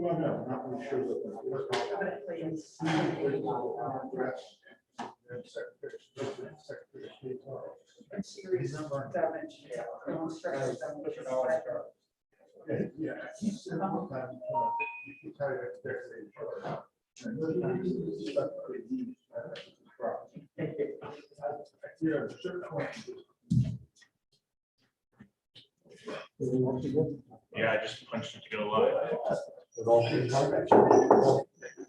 Well, no, not really sure that. Series 7. Yeah. Yeah, I just punched it to go live.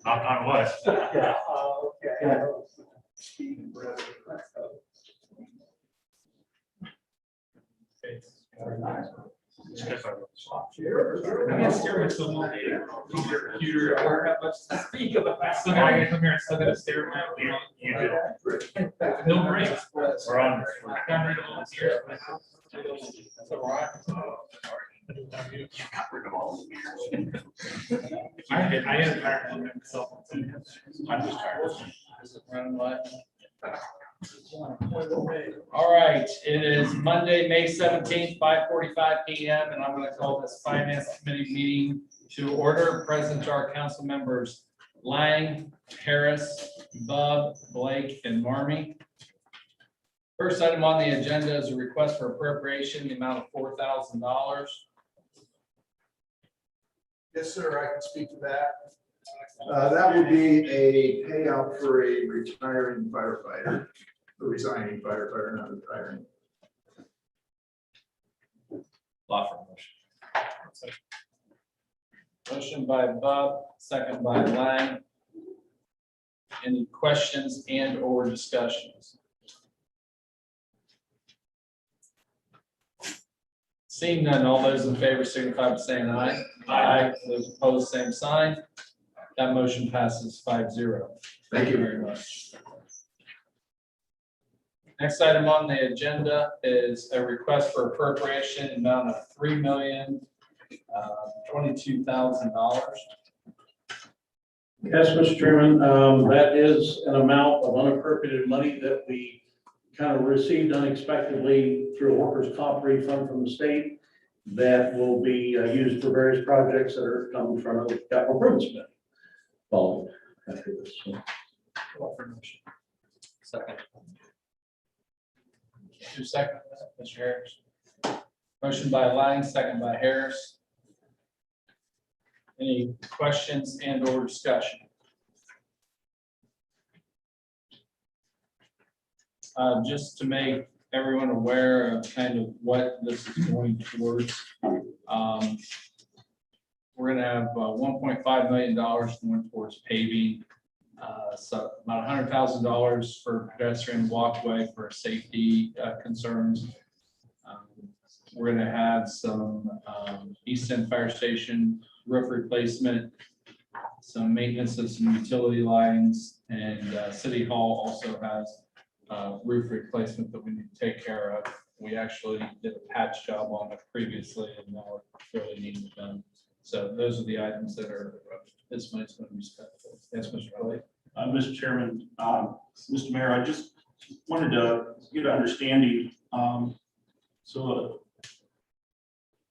Knock on wood. Yeah. Okay. It's because I wrote the swap. I guess stare at someone, your computer, I don't have much to speak about. I still gotta come here and still gotta stare at my own. You do. No breaks. We're on. I got rid of all the ears. That's all right. You got rid of all the ears. I had tired of myself. I'm just tired. All right, it is Monday, May 17th, 5:45 PM, and I'm going to call this Finance Committee meeting to order. Present to our council members Lang, Harris, Bub, Blake, and Marmee. First item on the agenda is a request for appropriation, the amount of $4,000. Yes, sir, I can speak to that. That would be a payout for a retiring firefighter, a resigning firefighter, not retiring. Law firm motion. Motion by Bub, second by Lang. Any questions and or discussions? Seeing none, all those in favor signify by saying aye. Aye. Those opposed, same sign. That motion passes 5-0. Thank you very much. Next item on the agenda is a request for appropriation amount of $3,022,000. Yes, Mr. Chairman, that is an amount of unappropriated money that we kind of received unexpectedly through a workers' comp refund from the state that will be used for various projects that are coming from the capital improvement committee. Following after this. Law firm motion. Second. 2 seconds, Mr. Harris. Motion by Lang, second by Harris. Any questions and or discussion? Just to make everyone aware of kind of what this is going towards. We're gonna have $1.5 million going towards paving. So about $100,000 for pedestrian walkway for safety concerns. We're gonna have some East End Fire Station roof replacement, some maintenance of some utility lines, and City Hall also has roof replacement that we need to take care of. We actually did a patch job on it previously, and now we're really needing it done. So those are the items that are, this money's going to be spent for. Yes, Mr. Kelly. Mr. Chairman, Mr. Mayor, I just wanted to get an understanding.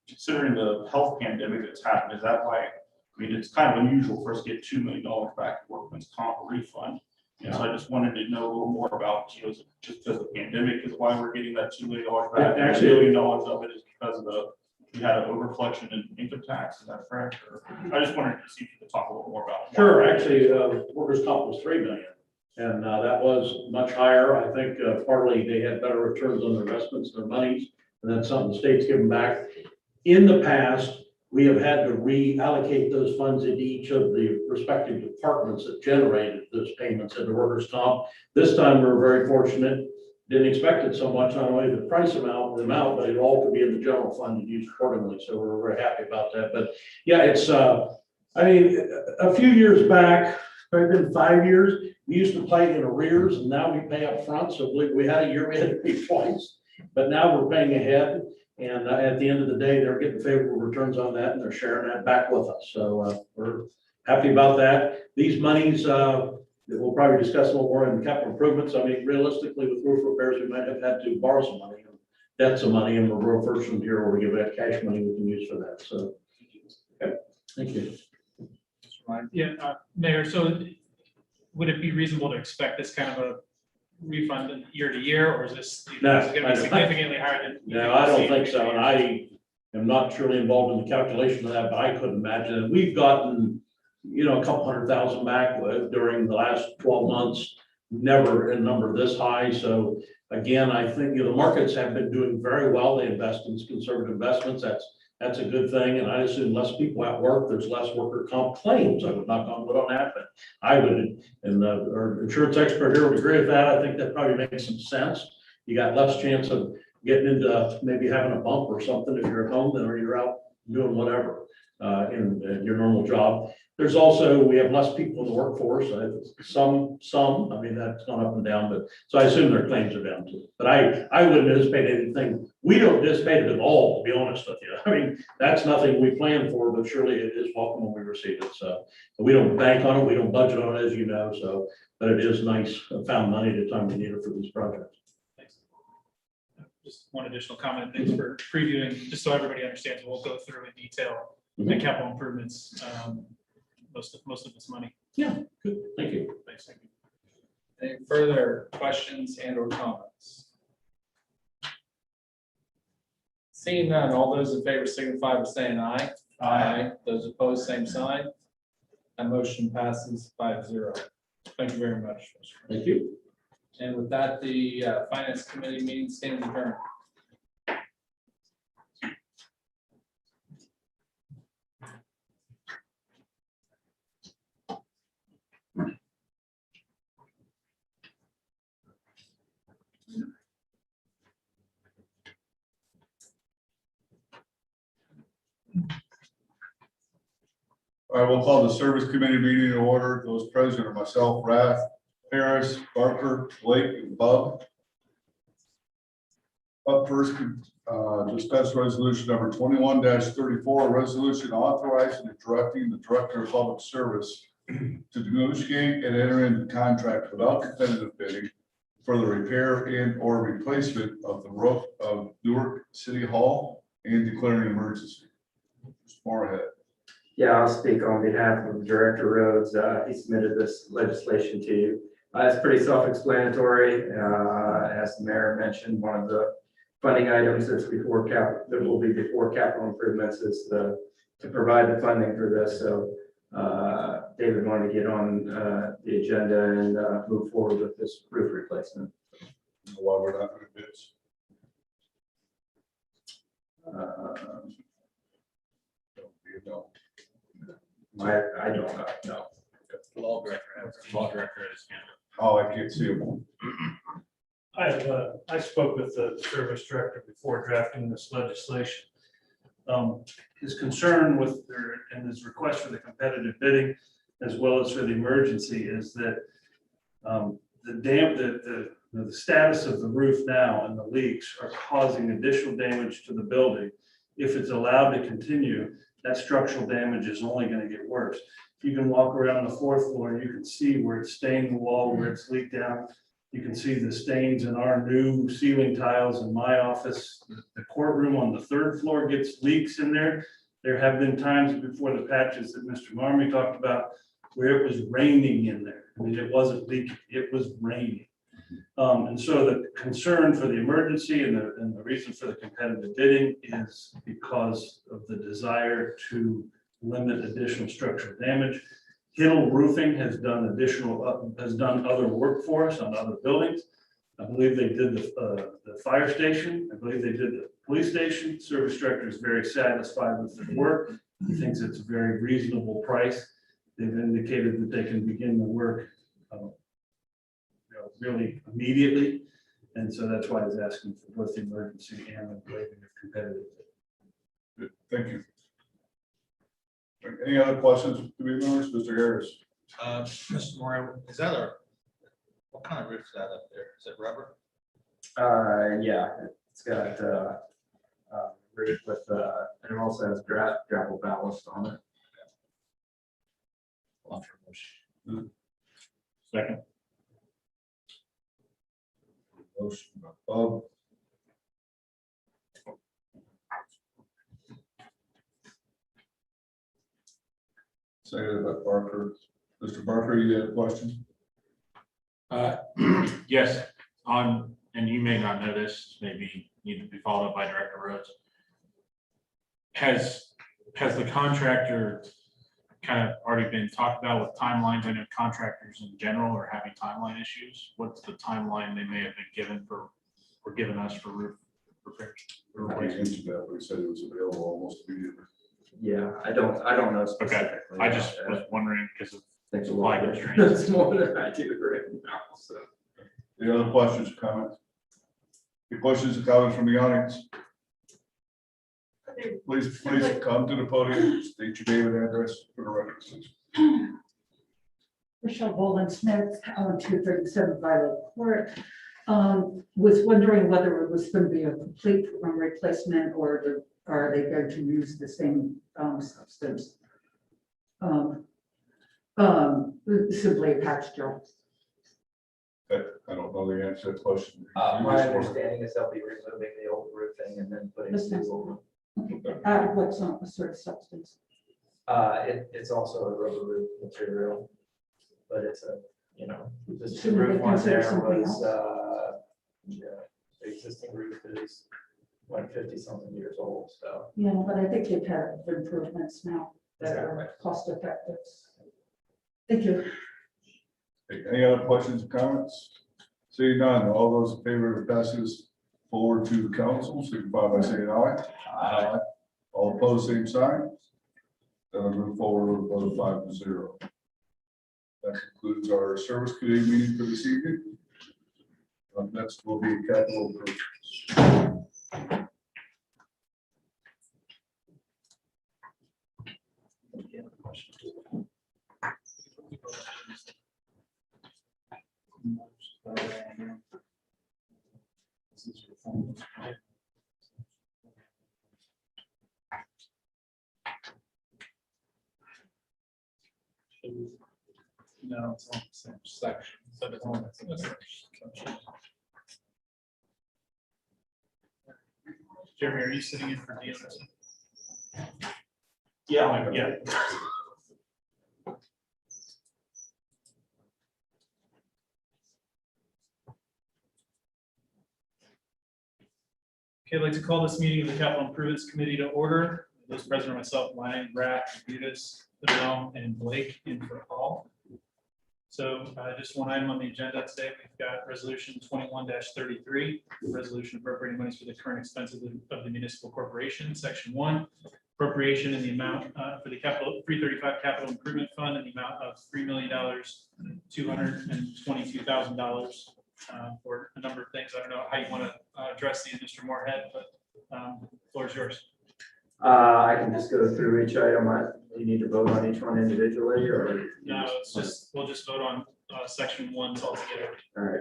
Considering the health pandemic that's happened, is that why, I mean, it's kind of unusual for us to get $2 million back to workman's comp refund. And so I just wanted to know a little more about, is it just because of the pandemic is why we're getting that $2 million back? Actually, $1 million of it is because of we had an overcollection in income tax, is that correct? Or I just wanted to see if you could talk a little more about it. Sure, actually, workers' comp was $3 million, and that was much higher. I think partly they had better returns on their investments, their monies, and that's something the state's given back. In the past, we have had to reallocate those funds into each of the respective departments that generated those payments into workers' comp. This time, we're very fortunate. Didn't expect it so much, not only the price amount, but it all could be in the general fund and used accordingly. So we're very happy about that. But yeah, it's, I mean, a few years back, probably been 5 years, we used to pay in arrears and now we pay up front. So we had a year we had to pay twice, but now we're paying ahead. And at the end of the day, they're getting favorable returns on that and they're sharing that back with us. So we're happy about that. These monies, we'll probably discuss a little more in capital improvements. I mean, realistically, with roof repairs, we might have had to borrow some money, debt some money, and we're real fortunate here where we give that cash money we can use for that. So, okay, thank you. Mike? Yeah, Mayor, so would it be reasonable to expect this kind of a refund year to year, or is this No, is it gonna I be don't. significantly higher than? No, I don't think so, and I am not truly involved in the calculation of that, but I couldn't imagine it. We've gotten, a couple 100,000 back during the last 12 months, never a number this high, so again, I think, the markets have been doing very well, they invest in conservative investments, that's a good thing, and I assume less people at work, there's less worker comp claims, I would knock on wood on that, but I would, and our insurance expert here would agree with that, I think that probably makes some sense. You got less chance of getting into maybe having a bump or something if you're at home than or you're out doing whatever in your normal job. There's also, we have less people in the workforce, some, I mean, that's gone up and down, but, so I assume their claims are down too. But I wouldn't anticipate anything, we don't anticipate it at all, to be honest with you. I mean, that's nothing we planned for, but surely it is welcome when we receive it, so. We don't bank on it, we don't budget on it, as you know, so, but it is nice, found money at the time we need it for these projects. Thanks. Just one additional comment, thanks for previewing, just so everybody understands, we'll go through in detail the capital improvements, most of this money. Yeah, good, thank you. Thanks. Any further questions and or comments? Seeing none, all those in favor signify by saying aye. Aye. Those opposed, same sign. That motion passes 5-0. Thank you very much. Thank you. And with that, the Finance Committee meeting stands adjourned. All right, we'll call the Service Committee meeting in order. Those present are myself, Rath, Harris, Barker, Blake, and Bub. Up first, discuss resolution number 21-34, a resolution authorizing and directing the Director of Public Service to negotiate and enter into contract without competitive bidding for the repair and or replacement of the roof of Newark City Hall and declaring an emergency. Mr. Moorhead. Yeah, I'll speak on behalf of Director Rhodes. He submitted this legislation to you. It's pretty self-explanatory. As the mayor mentioned, one of the funding items that will be before capital improvements is to provide the funding for this. So David wanted to get on the agenda and move forward with this roof replacement. Why we're not going to bids? No. I don't know, no. Law director is. Oh, I can't see him. I spoke with the service director before drafting this legislation. His concern with and his request for the competitive bidding, as well as for the emergency, is that the status of the roof now and the leaks are causing additional damage to the building. If it's allowed to continue, that structural damage is only going to get worse. You can walk around the 4th floor and you can see where it's stained the wall, where it's leaked down. You can see the stains in our new ceiling tiles in my office. The courtroom on the 3rd floor gets leaks in there. There have been times before the patches that Mr. Marmy talked about where it was raining in there. I mean, it wasn't leaking, it was raining. And so the concern for the emergency and the reason for the competitive bidding is because of the desire to limit additional structural damage. Hill Roofing has done other work for us on other buildings. I believe they did the fire station. I believe they did the police station. Service director is very satisfied with their work. He thinks it's a very reasonable price. They've indicated that they can begin the work really immediately. And so that's why he's asking for both the emergency and the waiving of competitive. Good, thank you. Any other questions to be members? Mr. Harris. Mr. Moore, what kind of roof is that up there? Is it rubber? Yeah, it's got roof with and it also has gravel ballast on it. Second. Motion by Bob. Seconded by Barker. Mr. Barker, you had a question? Yes, and you may not know this, maybe need to be followed up by Director Rhodes. Has the contractor kind of already been talked about with timelines? I know contractors in general are having timeline issues. What's the timeline they may have been given for given us for roof repairs? I answered that, but he said it was available almost immediately. Yeah, I don't know specifically. I just was wondering because of Thanks a supply lot. constraints. That's more than I do right now, so. Any other questions or comments? Any questions or comments from the audience? Please come to the podium, state your name and address for the record. Michelle Bolin Smith, 237 Violet Court. Was wondering whether it was going to be a complete replacement or are they going to use the same substance? Simply a patch job. I don't know the answer to that question. My understanding is they'll be removing the old roofing and then putting This new is- over. What's not a sort of substance? It's also a rubber roof material, but it's a, the Shouldn't they roof one consider there something was, the existing roof is like 50-something years old, so. Yeah, but I think they've had improvements now that are cost effective. Thank you. Any other questions or comments? Seeing none, all those in favor of passing this forward to the council, signify by saying aye. Aye. All opposed, same sign. Then we'll move forward with a vote of 5-0. That concludes our service committee meeting for this evening. Next will be capital improvements. No, it's on the same section. So it's on the same section. Jeremy, are you sitting in for DNS? Yeah. Okay, I'd like to call this meeting of the Capital Improvements Committee to order. Those present are myself, Lang, Rat, Udis, Fidel, and Blake in for all. So just one item on the agenda today, we've got resolution 21-33, resolution appropriating monies for the current expenses of the municipal corporation, section 1, appropriation in the amount for the capital 335 capital improvement fund in the amount of $3,222,000 for a number of things. I don't know how you want to address these, Mr. Moorhead, but the floor is yours. I can just go through each item. You need to vote on each one individually or? No, it's just, we'll just vote on section 1 altogether. All right.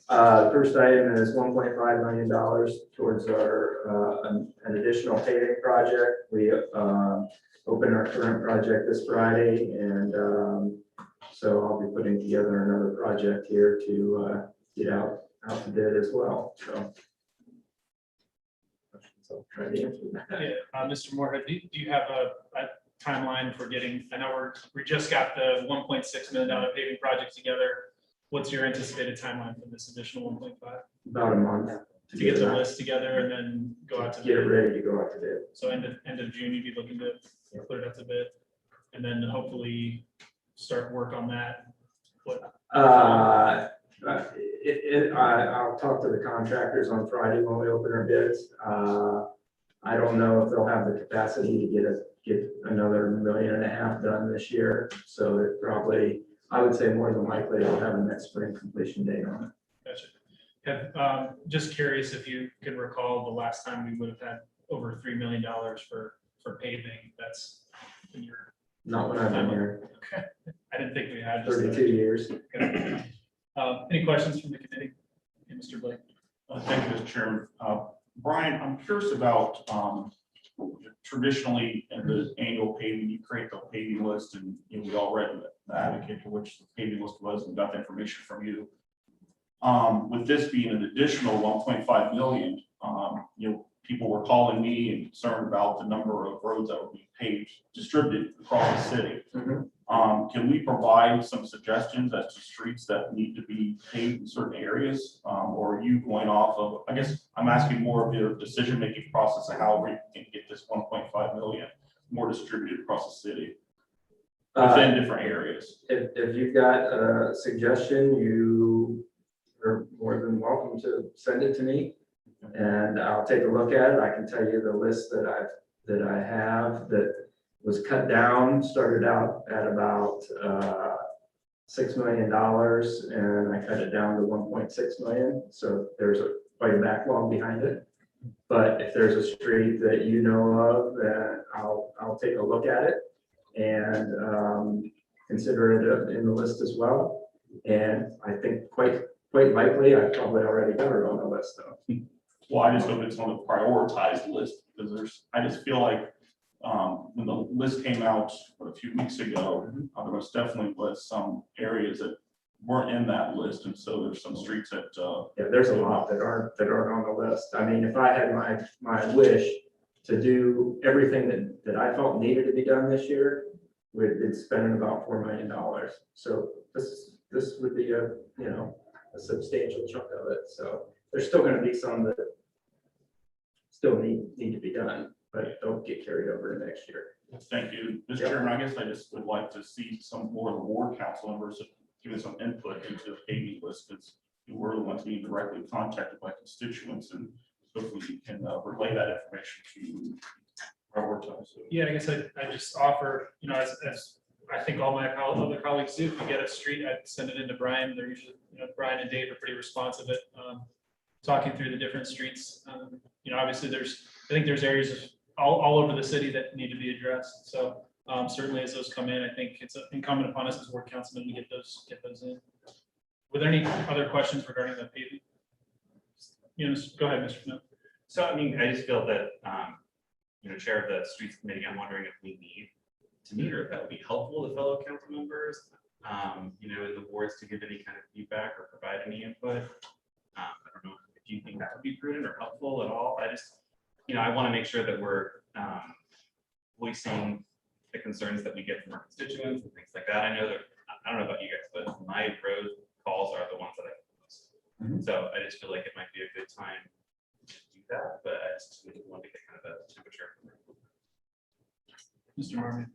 The first item is $1.5 million towards our, an additional paving project. We opened our current project this Friday, and so I'll be putting together another project here to get out to bid as well, so. Try to answer that. Yeah, Mr. Moorhead, do you have a timeline for getting, I know we just got the $1.6 million paving project together. What's your anticipated timeline for this additional 1.5? About a month. To get the list together and then go out to Get it bid? ready to go out to bid. So end of June, you'd be looking to put it out to bid, and then hopefully start work on that. What, I'll talk to the contractors on Friday when we open our bids. I don't know if they'll have the capacity to get another $1.5 million done this year. So it probably, I would say more than likely, they'll have a next spring completion date on it. gotcha. Just curious if you can recall the last time we would have had over $3 million for paving. That's in your, Not when I've been here, okay. I didn't think we had. just 32 years. Okay. Any questions from the committee? Okay, Mr. Blake? Thank you, Mr. Chairman. Brian, I'm curious about traditionally in the annual paving, you create the paving list and we all read the advocate for which the paving list was and got the information from you. With this being an additional 1.5 million, people were calling me and concerned about the number of roads that were being paved, distributed across the city. Can we provide some suggestions as to streets that need to be paved in certain areas? Or are you going off of, I guess I'm asking more of your decision-making process of how we can get this 1.5 million more distributed across the city within different areas? If you've got a suggestion, you are more than welcome to send it to me. And I'll take a look at it. I can tell you the list that I have that was cut down, started out at about $6 million, and I cut it down to 1.6 million. So there's quite a backlog behind it. But if there's a street that you know of, then I'll take a look at it and consider it in the list as well. And I think quite likely, I probably already got it on the list though. Well, I just hope it's on the prioritized list, because I just feel like when the list came out a few weeks ago, there was definitely some areas that weren't in that list, and so there's some streets that. Yeah, there's a lot that aren't on the list. I mean, if I had my wish to do everything that I felt needed to be done this year, we'd spend about $4 million. So this would be a substantial chunk of it. So there's still going to be some that still need to be done, but don't get carried over to next year. Thank you, Mr. Chairman. I guess I just would like to see some more of the ward council members giving some input into the paving list, because we're the ones being directly contacted by constituents, and hopefully we can relay that information to prioritize. Yeah, I guess I just offer, as I think all my other colleagues do, if you get a street, I'd send it into Brian. They're usually, Brian and Dave are pretty responsive at talking through the different streets. Obviously I think there's areas of all over the city that need to be addressed. So certainly as those come in, I think it's incumbent upon us as ward councilmen to get those in. Were there any other questions regarding the paving? Go ahead, Mr. Smith. So, I mean, I just feel that, chair of the streets committee, I'm wondering if we need to meet, or if that would be helpful to fellow council members, in the boards to give any kind of feedback or provide any input. I don't know if you think that would be prudent or helpful at all. I just, I want to make sure that we're voicing the concerns that we get from our constituents and things like that. I know that, I don't know about you guys, but my road calls are the ones that I get the most. So I just feel like it might be a good time to do that, but I just wanted to get kind of a temperature. Mr. Marvin.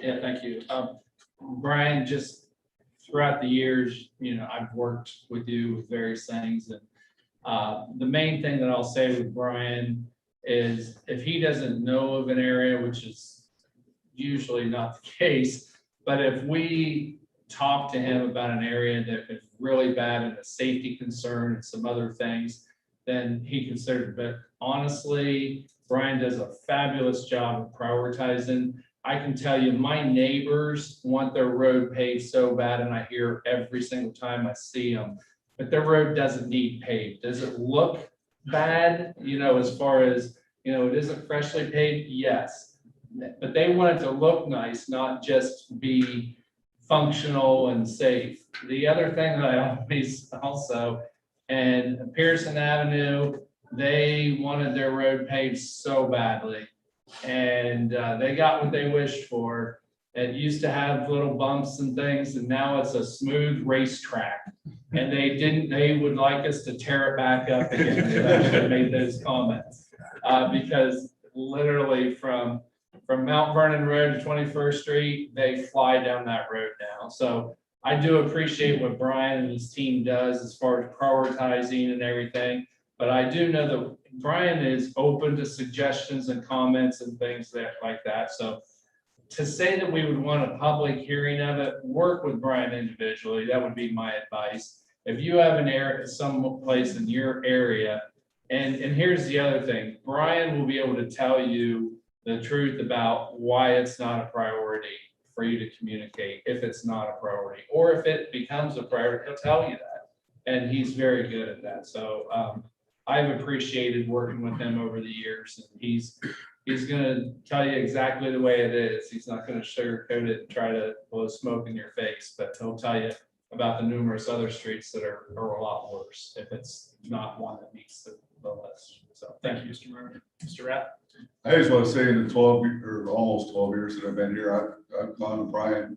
Yeah, thank you. Brian, just throughout the years, I've worked with you with various things, and the main thing that I'll say with Brian is if he doesn't know of an area, which is usually not the case, but if we talk to him about an area that is really bad and a safety concern and some other things, then he considered. But honestly, Brian does a fabulous job of prioritizing. I can tell you, my neighbors want their road paved so bad, and I hear every single time I see them, but their road doesn't need paved. Does it look bad? As far as, it isn't freshly paved, yes. But they want it to look nice, not just be functional and safe. The other thing that I always also, and Pearson Avenue, they wanted their road paved so badly, and they got what they wished for. It used to have little bumps and things, and now it's a smooth racetrack. And they would like us to tear it back up again. They actually made those comments because literally from Mount Vernon Road to 21st Street, they fly down that road now. So I do appreciate what Brian and his team does as far as prioritizing and everything. But I do know that Brian is open to suggestions and comments and things like that. So to say that we would want a public hearing of it, work with Brian individually. That would be my advice. If you have an area, some place in your area, and here's the other thing, Brian will be able to tell you the truth about why it's not a priority for you to communicate if it's not a priority, or if it becomes a priority, he'll tell you that. And he's very good at that. So I've appreciated working with him over the years, and he's going to tell you exactly the way it is. He's not going to sugarcoat it and try to blow smoke in your face, but he'll tell you about the numerous other streets that are a lot worse if it's not one that meets no less. So Thank you, Mr. Murray. Mr. Rapp? I just want to say in the 12 or almost 12 years that I've been here, I've gone to Brian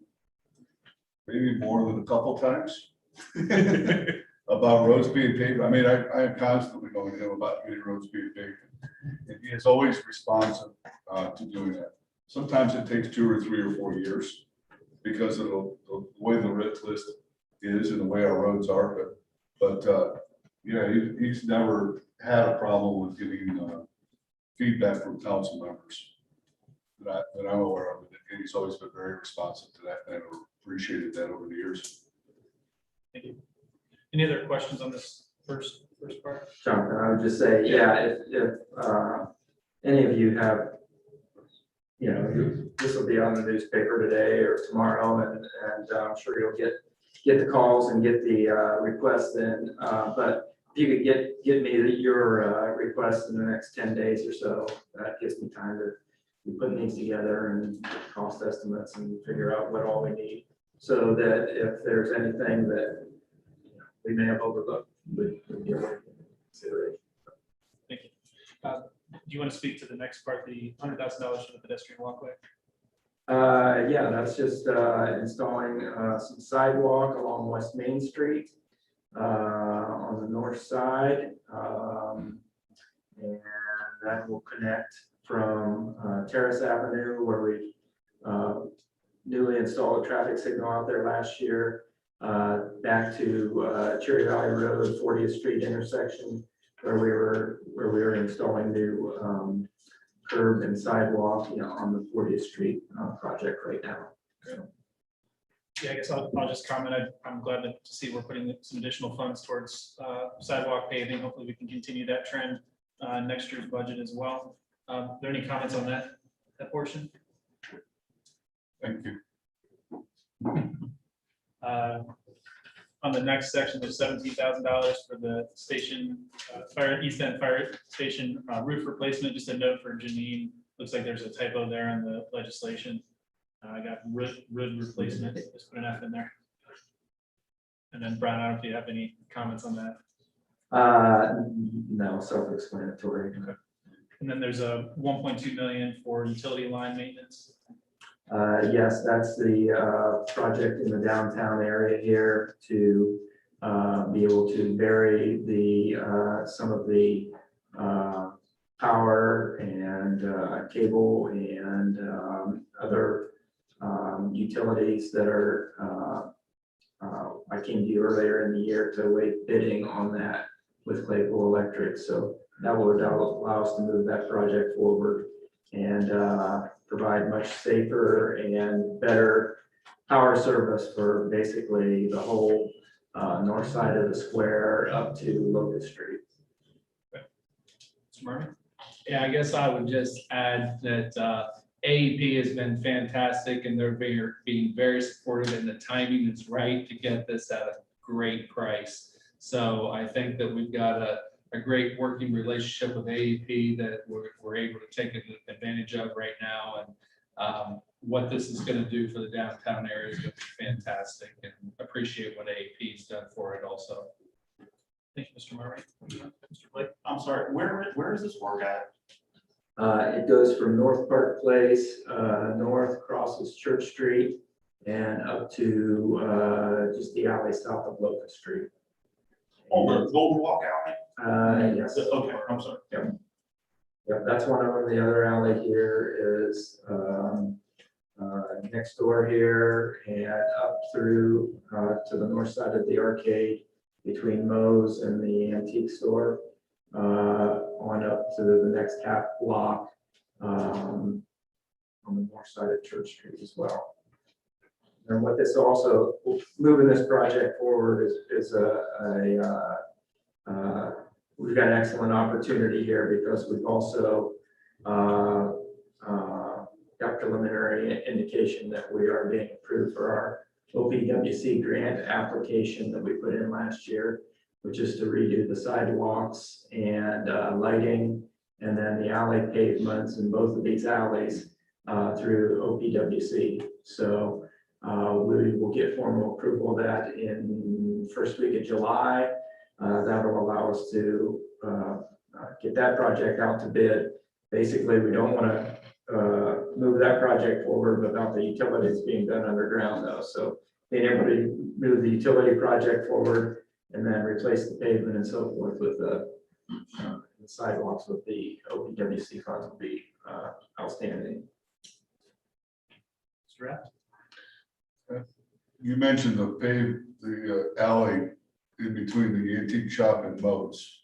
maybe more than a couple times about roads being paved. I mean, I am constantly going to him about getting roads being paved. And he is always responsive to doing that. Sometimes it takes 2 or 3 or 4 years because of the way the writ list is and the way our roads are. But yeah, he's never had a problem with getting feedback from council members that I'm aware of. And he's always been very responsive to that, and I've appreciated that over the years. Thank you. Any other questions on this first part? Jonathan, I would just say, yeah, if any of you have, you know, this will be on the newspaper today or tomorrow, and I'm sure you'll get the calls and get the requests in. But if you could get me your requests in the next 10 days or so, that gives me time to be putting these together and cost estimates and figure out what all we need. So that if there's anything that we may have overlooked, we give it consideration. Thank you. Do you want to speak to the next part, the $100,000 for the pedestrian walkway? Yeah, that's just installing some sidewalk along West Main Street on the north side. And that will connect from Terrace Avenue, where we newly installed a traffic signal out there last year, back to Cherry Valley Road, 40th Street intersection, where we were installing new curb and sidewalk, you know, on the 40th Street project right now. Yeah, I guess I'll just comment. I'm glad to see we're putting some additional funds towards sidewalk paving. Hopefully we can continue that trend next year's budget as well. Are there any comments on that portion? Thank you. On the next section, there's $17,000 for the station, East End Fire Station roof replacement. Just a note for Janine, looks like there's a typo there in the legislation. I got rood replacement, just put an F in there. And then Brian, I don't know if you have any comments on that. No, self-explanatory. Okay. And then there's a 1.2 million for utility line maintenance. Yes, that's the project in the downtown area here to be able to bury the some of the power and cable and other utilities that are. I came to you earlier in the year to wait bidding on that with Claypool Electric, so that would allow us to move that project forward and provide much safer and better power service for basically the whole north side of the square up to Locust Street. Mr. Murray? yeah, I guess I would just add that AEP has been fantastic and they're being very supportive, and the timing is right to get this at a great price. So I think that we've got a great working relationship with AEP that we're able to take advantage of right now. And what this is going to do for the downtown area is going to be fantastic, and appreciate what AEP has done for it also. Thank you, Mr. Murray. Mr. Blake, I'm sorry, where is this work at? It goes from North Park Place, north, crosses Church Street, and up to just the alley south of Locust Street. Oh, the Golden Walk Alley? Yes. Okay, I'm sorry. Yeah, that's one of them. The other alley here is next door here and up through to the north side of the arcade between Moe's and the antique store, on up to the next half block on the north side of Church Street as well. And what this also, moving this project forward is we've got an excellent opportunity here because we've also got preliminary indication that we are being approved for our OPWC grant application that we put in last year, which is to redo the sidewalks and lighting, and then the alley pavements in both of these alleys through OPWC. So we will get formal approval of that in first week of July. That will allow us to get that project out to bid. Basically, we don't want to move that project forward without the utilities being done underground though. So being able to move the utility project forward and then replace the pavement and so forth with the sidewalks with the OPWC funds will be outstanding. Mr. Rath? You mentioned the alley in between the antique shop and Mo's,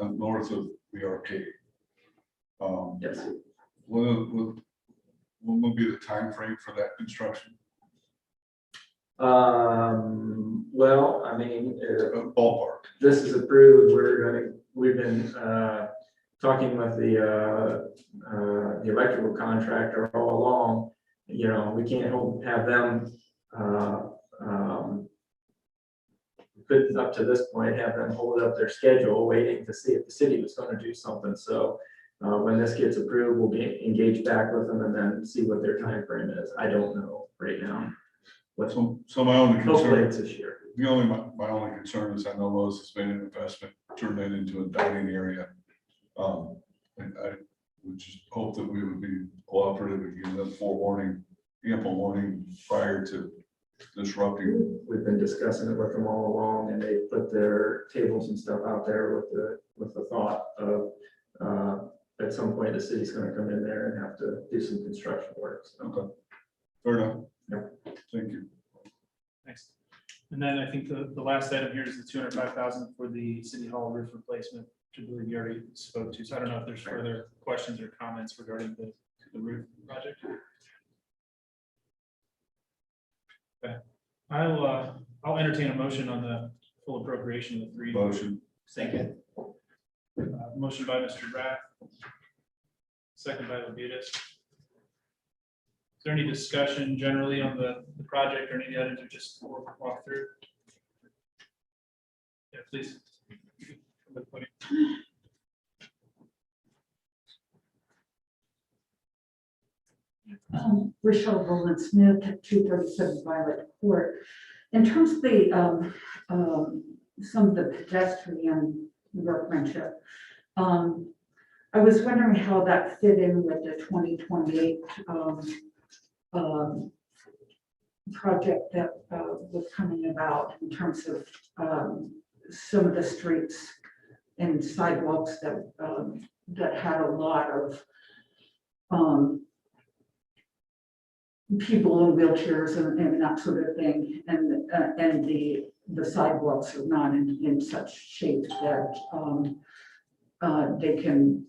north of the arcade. Yes. What will be the time frame for that construction? Well, I mean, Ballpark. this is approved, we've been talking with the electrical contractor all along. You know, we can't have them good up to this point, have them hold up their schedule, waiting to see if the city was going to do something. So when this gets approved, we'll be engaged back with them and then see what their time frame is. I don't know right now. So my only Hopefully concern, it's this year. my only concern is I know Lowe's has made an investment, turned that into a dining area. And I would just hope that we would be cooperative and give them ample warning prior to disrupting. We've been discussing it with them all along, and they put their tables and stuff out there with the thought of at some point the city's going to come in there and have to do some construction work. So, Okay, fair enough. Yep. Thank you. Thanks. And then I think the last item here is the 205,000 for the city hall roof replacement, which I believe you already spoke to. So I don't know if there's further questions or comments regarding the roof project. Okay, I'll entertain a motion on the full appropriation of the three. Motion. Second. Motion by Mr. Rath. Second by Labutus. Is there any discussion generally on the project or any of the items or just walk through? Yeah, please. Rochelle Roland Smith at 237 Violet Court. In terms of the some of the pedestrian workmanship, I was wondering how that fit in with the 2028 project that was coming about in terms of some of the streets and sidewalks that that had a lot of people in wheelchairs and that sort of thing, and the sidewalks are not in such shape that they can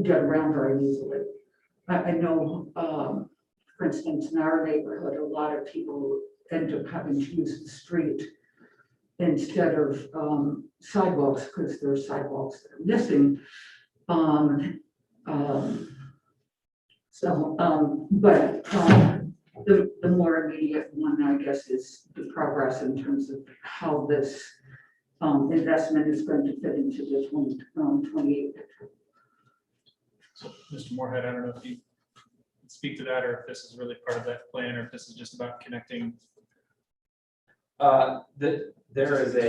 get around very easily. I know, for instance, in our neighborhood, a lot of people end up having to use the street instead of sidewalks because there are sidewalks that are missing. But the more immediate one, I guess, is the progress in terms of how this investment is going to fit into the 2028 picture. So, Mr. Moorhead, I don't know if you can speak to that, or if this is really part of that plan, or if this is just about connecting. There is if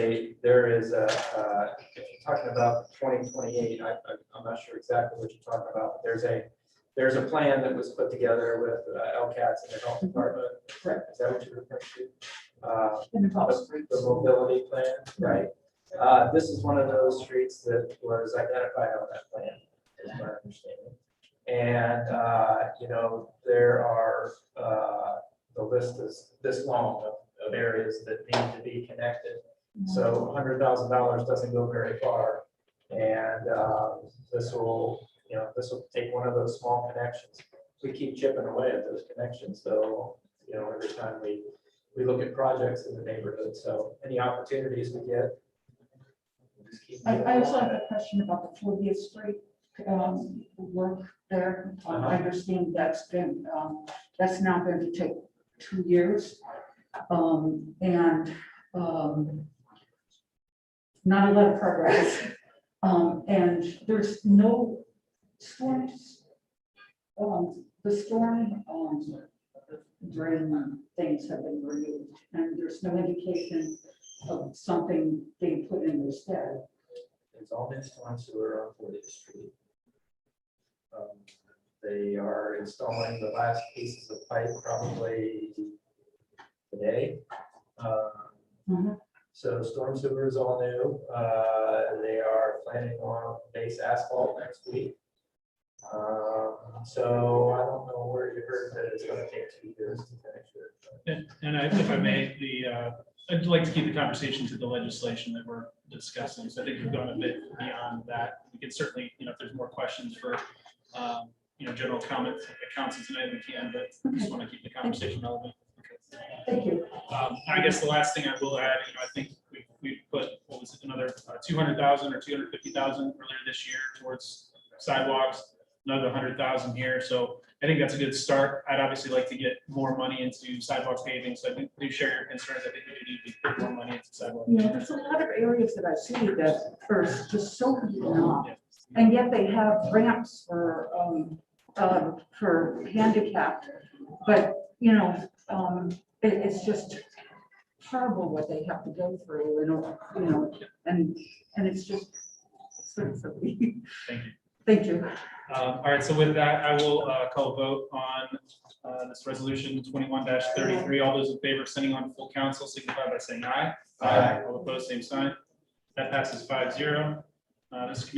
you're talking about 2028, I'm not sure exactly what you're talking about, but there's a plan that was put together with LCATS and the health department. Correct. Is that what you're referring to? The mobility plan, right? This is one of those streets that was identified on that plan, is my understanding. And, there are, the list is this long of areas that need to be connected. So $100,000 doesn't go very far. And this will take one of those small connections. We keep chipping away at those connections. So, every time we look at projects in the neighborhood. So any opportunities we get. Just keep I also have a question about the 40th Street work there. I understand that's now going to take 2 years. And not a lot of progress. And there's no storms. The storm drain things have been removed, and there's no indication of something being put in their stead. It's all new storm sewer on 40th Street. They are installing the last pieces of pipe probably today. Mhm. So storm sewer is all new. They are planning on base asphalt next week. So I don't know where you heard that it's gonna take 2 years to finish it. If I may, I'd like to keep the conversation to the legislation that we're discussing. So I think we've gone a bit beyond that. We can certainly, if there's more questions for, general comments, council tonight, we can, but I just want to keep the conversation relevant. Thank you. I guess the last thing I will add, I think we put, what was it, another 200,000 or 250,000 earlier this year towards sidewalks, another 100,000 here. So I think that's a good start. I'd obviously like to get more money into sidewalk paving. So I think we share your concerns. I think we do need to put more money into sidewalk. There's a lot of areas that I see that are just so beaten up. And yet they have ramps for handicapped, but, it's just horrible what they have to go through, and it's just, sort of silly. Thank you. Thank you. All right, so with that, I will call a vote on this resolution 21-33. All those in favor of sending on to full council signify by saying aye. Aye. All opposed, same sign. That passes 5-0. This committee